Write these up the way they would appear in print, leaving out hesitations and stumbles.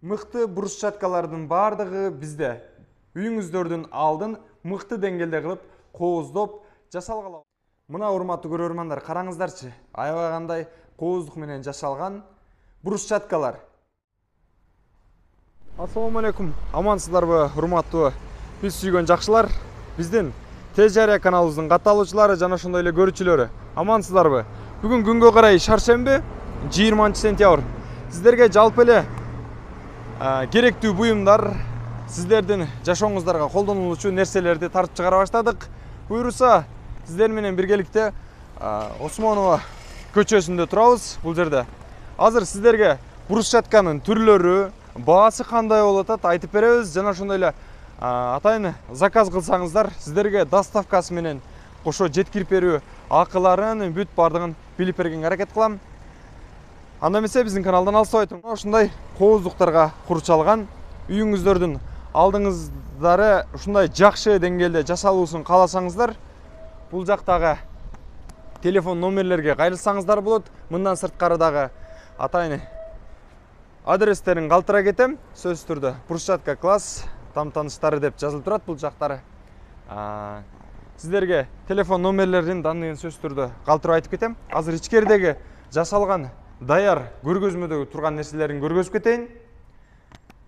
Мыкты брусчаткалардын бардыгы бизде. Үйүңүздөрдүн алдын мыкты деңгээлде кылып, кооздоп жасалган. Мына урматтуу көрөрмандар, караңыздарчы. Аябай кандай кооздук менен жасалган брусчаткалар. Ассаламу алейкум. Амансыздарбы, урматтуу биз сүйгөн жакшылар? Биздин Тез Жарыя каналыбыздын катталуучулары жана ошондой эле көрүүчүлөрү. Амансыздарбы? Бүгүн күнгө карай шаршемби, 20-сентябрь. Сиздерге жалпы эле керектүү буюмдар, сиздердин жашооңуздарга колдонулуучу нерселерди тартып чыгара баштадык. Буюрса, сиздер менен биргеликте Осмонова көчөсүндө турабыз. Бул жерде азыр сиздерге брусчатканын түрлөрү, баасы кандай болуп атат айтып беребиз. Жана ошондой эле атайын заказ кылсаңыздар, сиздерге доставкасы менен кошо жеткирип берүү акыларын бүт бардыгын билип бергенге аракет кылам. Анда эмесе биздин каналдан алыстабай туруңуз. Ушундай кооздуктарга курчалган үйүңүздөрдүн алдыңыздары ушундай жакшы деңгээлде жасалуусун кааласаңыздар, бул жактагы телефон номерлерге кайрылсаңыздар болот. Мындан сырткары дагы атайын адрестерин калтыра кетем. Сөзсүз түрдө брусчатка класс там тааныштары деп жазылып турат бул жактары. Сиздерге телефон номерлерин данныйын сөзсүз түрдө калтырып айтып кетем. Азыр ичкеридеги жасалган даяр көргөзмөдөгү турган нерселерин көргөзүп кетейин.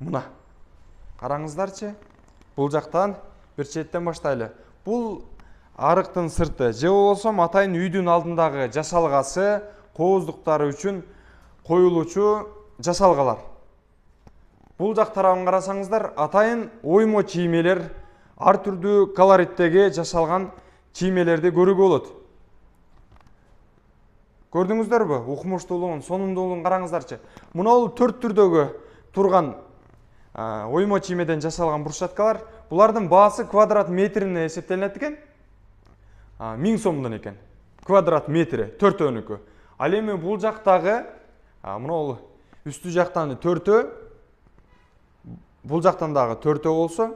Мына караңыздарчы. Бул жактан бир четтен баштайлы. Бул арыктын сырты же болбосо атайын үйдүн алдындагы жасалгасы, кооздуктары үчүн коюлуучу жасалгалар. Бул жак тарабын карасаңыздар, атайын оймо чиймелер, ар түрдүү колориттеги жасалган чиймелерди көрүүгө болот. Көрдүңүздөрбү? Укмуштуулугун, сонумдуулугун караңыздарчы. Мына бул 4 түрдөгү турган оймо чиймеден жасалган брусчаткалар. Булардын баасы квадрат метрине эсептелинет экен. 1000 сомдон экен. Квадрат метри 4-өнүкү. Ал эми бул жактагы мына бул үстү жактан 4-ө, бул жактан дагы 4-ө болсо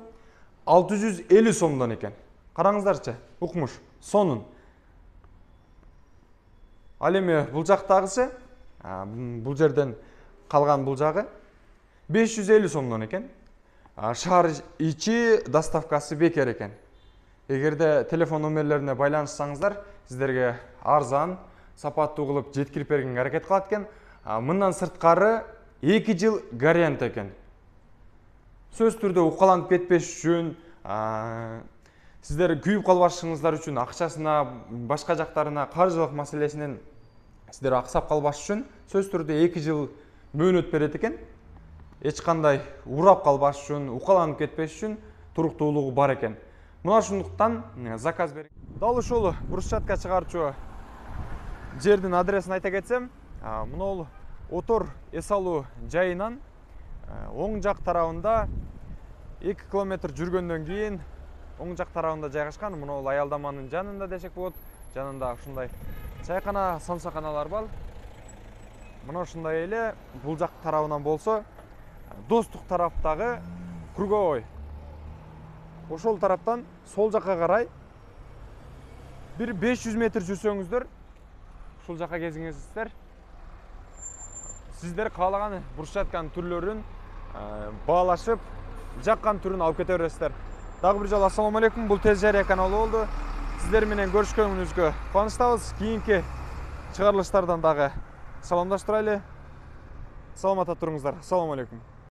650 сомдон экен. Караңыздарчы, укмуш, сонун. Ал эми бул жактагысы, бул жерден калган бул жагы 550 сомдон экен. Шаар ичи доставкасы бекер экен. Эгерде телефон номерлерине байланышсаңыздар, сиздерге арзан, сапаттуу кылып жеткирип бергенге аракет кылат экен. Мындан сырткары 2 жыл гарант экен. Сөзсүз түрдө укаланып кетпеш үчүн, сиздер күйүп калбашыңыздар үчүн, акчасына, башка жактарына, каржылык маселесинен сиздер аксап калбаш үчүн сөзсүз түрдө 2 жыл мөөнөт берет экен. Эч кандай урап калбаш үчүн, укаланып кетпеш үчүн туруктуулугу бар экен. Мына ошондуктан заказ бериң. Дал ушул брусчатка чыгарчу жердин адресин айта кетсем, мына бул Отор эс алуу жайынан оң жак тарабында 2 километр жүргөндөн кийин оң жак тарабында жайгашкан. Мына бул аялдаманын жанында десек болот. Жанында ушундай чайкана, самсаканалар бар. Мына ушундай эле бул жак тарабынан болсо Достук тараптагы круговой. Ошол тараптан сол жакка карай бир 500 метр жүрсөңүздөр, ушул жакка кезиңиздер. Сиздер каалаган брусчатканын түрлөрүн баалашып, жаккан түрүн алып кете бересиздер. Дагы бир жолу ассаламу алейкум. Бул Тез Жарыя каналы болду. Сиздер менен көрүшкөнүбүзгө кубанычтабыз. Кийинки чыгарылыштардан дагы саламдаштырайлы. Саламатта туруңуздар. Ассаламу алейкум.